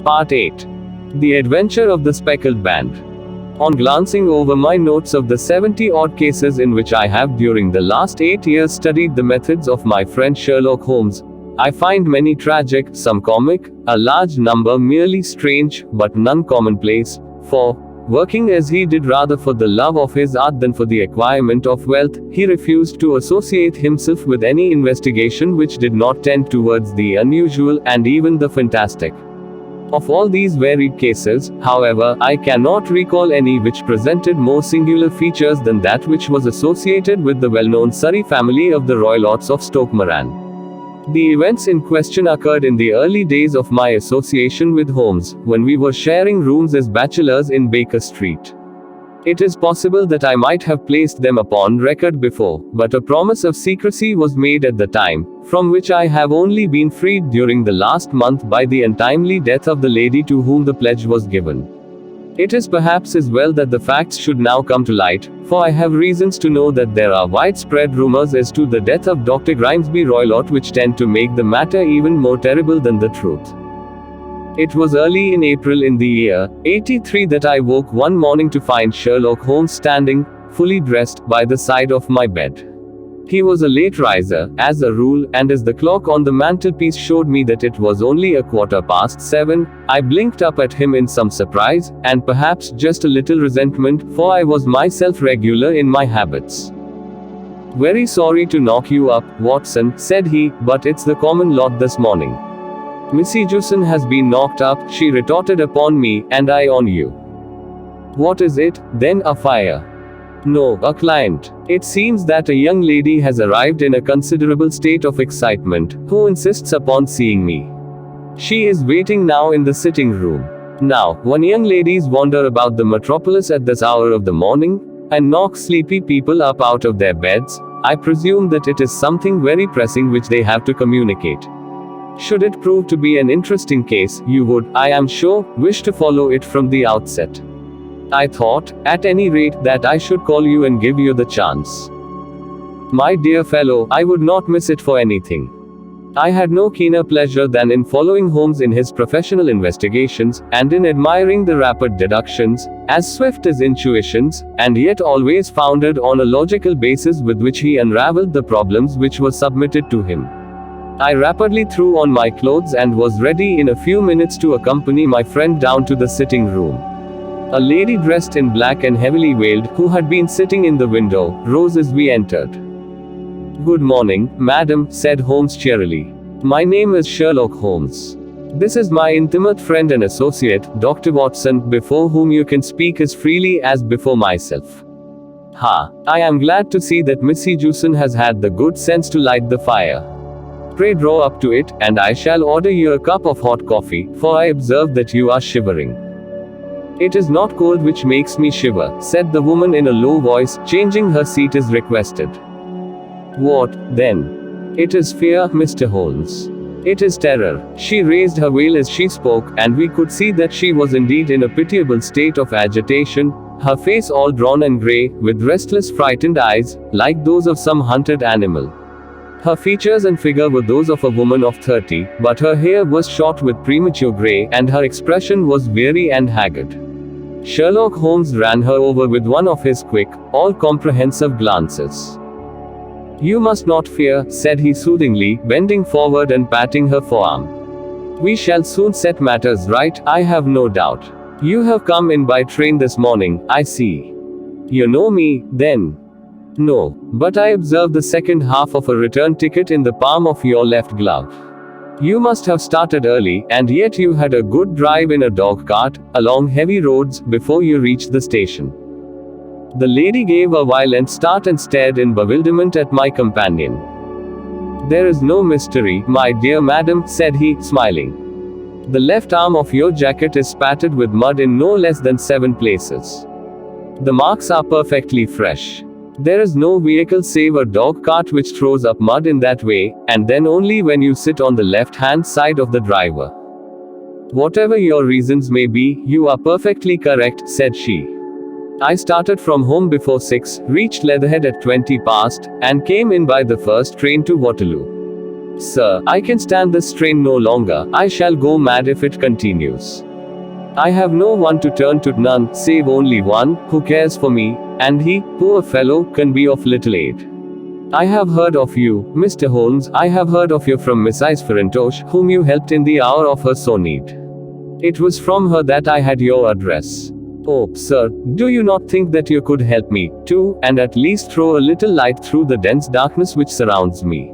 Part 8. The Adventure of the Speckled Band. On glancing over my notes of the 70-odd cases in which I have during the last 8 years studied the methods of my friend Sherlock Holmes, I find many tragic, some comic, a large number merely strange, but none commonplace, for, working as he did rather for the love of his art than for the acquirement of wealth, he refused to associate himself with any investigation which did not tend towards the unusual, and even the fantastic. Of all these varied cases, however, I cannot recall any which presented more singular features than that which was associated with the well-known Surrey family of the Roylotts of Stoke Moran. The events in question occurred in the early days of my association with Holmes, when we were sharing rooms as bachelors in Baker Street. It is possible that I might have placed them upon record before, but a promise of secrecy was made at the time, from which I have only been freed during the last month by the untimely death of the lady to whom the pledge was given. It is perhaps as well that the facts should now come to light, for I have reasons to know that there are widespread rumors as to the death of Dr. Grimesby Roylott which tend to make the matter even more terrible than the truth. It was early in April in the year 83 that I woke one morning to find Sherlock Holmes standing, fully dressed, by the side of my bed. He was a late riser, as a rule, and as the clock on the mantelpiece showed me that it was only 7:15, I blinked up at him in some surprise, and perhaps just a little resentment, for I was myself regular in my habits. "Very sorry to knock you up, Watson," said he, "but it's the common lot this morning." "Missy Juson has been knocked up," she retorted upon me, "and I on you." "What is it, then? A fire?" "No, a client. It seems that a young lady has arrived in a considerable state of excitement, who insists upon seeing me. She is waiting now in the sitting room." Now, when young ladies wander about the metropolis at this hour of the morning, and knock sleepy people up out of their beds, I presume that it is something very pressing which they have to communicate. Should it prove to be an interesting case, you would, I am sure, wish to follow it from the outset. I thought, at any rate, that I should call you and give you the chance. My dear fellow, I would not miss it for anything. I had no keener pleasure than in following Holmes in his professional investigations, and in admiring the rapid deductions, as swift as intuitions, and yet always founded on a logical basis with which he unraveled the problems which were submitted to him. I rapidly threw on my clothes and was ready in a few minutes to accompany my friend down to the sitting room. A lady dressed in black and heavily veiled, who had been sitting in the window, rose as we entered. "Good morning, madam," said Holmes cheerily. "My name is Sherlock Holmes. This is my intimate friend and associate, Dr. Watson, before whom you can speak as freely as before myself. Ha! I am glad to see that Missy Juson has had the good sense to light the fire. Pray draw up to it, and I shall order you a cup of hot coffee, for I observe that you are shivering." "It is not cold which makes me shiver," said the woman in a low voice, changing her seat as requested. "What, then?" "It is fear, Mr. Holmes. It is terror." She raised her veil as she spoke, and we could see that she was indeed in a pitiable state of agitation, her face all drawn and grey, with restless frightened eyes, like those of some hunted animal. Her features and figure were those of a woman of 30, but her hair was shot with premature grey, and her expression was weary and haggard. Sherlock Holmes ran her over with one of his quick, all-comprehensive glances. "You must not fear," said he soothingly, bending forward and patting her forearm. "We shall soon set matters right, I have no doubt. You have come in by train this morning, I see. You know me, then?" "No, but I observed the second half of a return ticket in the palm of your left glove. You must have started early, and yet you had a good drive in a dog cart, along heavy roads, before you reached the station." The lady gave a violent start and stared in bewilderment at my companion. "There is no mystery, my dear madam," said he, smiling. "The left arm of your jacket is spattered with mud in no less than 7 places. The marks are perfectly fresh. There is no vehicle save a dog cart which throws up mud in that way, and then only when you sit on the left-hand side of the driver. Whatever your reasons may be, you are perfectly correct," said she. "I started from home before 6, reached Leatherhead at 20 past, and came in by the first train to Waterloo. Sir, I can stand this strain no longer. I shall go mad if it continues. I have no one to turn to, none, save only one, who cares for me, and he, poor fellow, can be of little aid. I have heard of you, Mr. Holmes. I have heard of you from Mrs. Farintosh, whom you helped in the hour of her sore need. It was from her that I had your address. Oh, sir, do you not think that you could help me, too, and at least throw a little light through the dense darkness which surrounds me?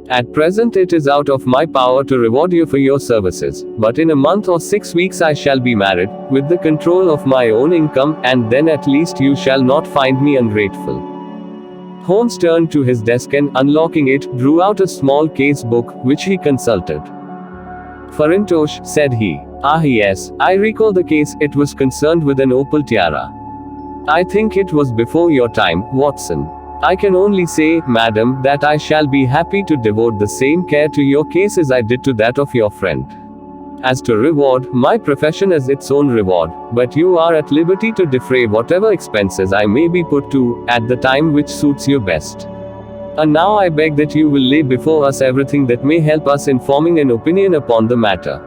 At present it is out of my power to reward you for your services, but in a month or 6 weeks I shall be married, with the control of my own income, and then at least you shall not find me ungrateful. Holmes turned to his desk and, unlocking it, drew out a small case book, which he consulted. Farintosh, said he. Ah yes, I recall the case. It was concerned with an opal tiara. I think it was before your time, Watson. I can only say, madam, that I shall be happy to devote the same care to your case as I did to that of your friend. As to reward, my profession has its own reward, but you are at liberty to defray whatever expenses I may be put to, at the time which suits you best. And now I beg that you will lay before us everything that may help us in forming an opinion upon the matter.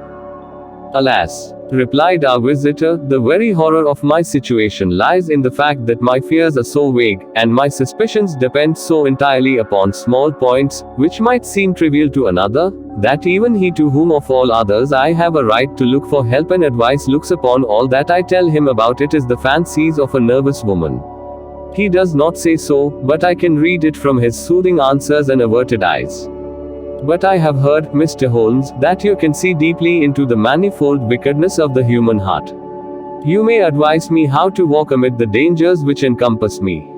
Alas, replied our visitor, the very horror of my situation lies in the fact that my fears are so vague, and my suspicions depend so entirely upon small points, which might seem trivial to another, that even he to whom of all others I have a right to look for help and advice looks upon all that I tell him about it as the fancies of a nervous woman. He does not say so, but I can read it from his soothing answers and averted eyes. But I have heard, Mr. Holmes, that you can see deeply into the manifold wickedness of the human heart. You may advise me how to walk amid the dangers which encompass me.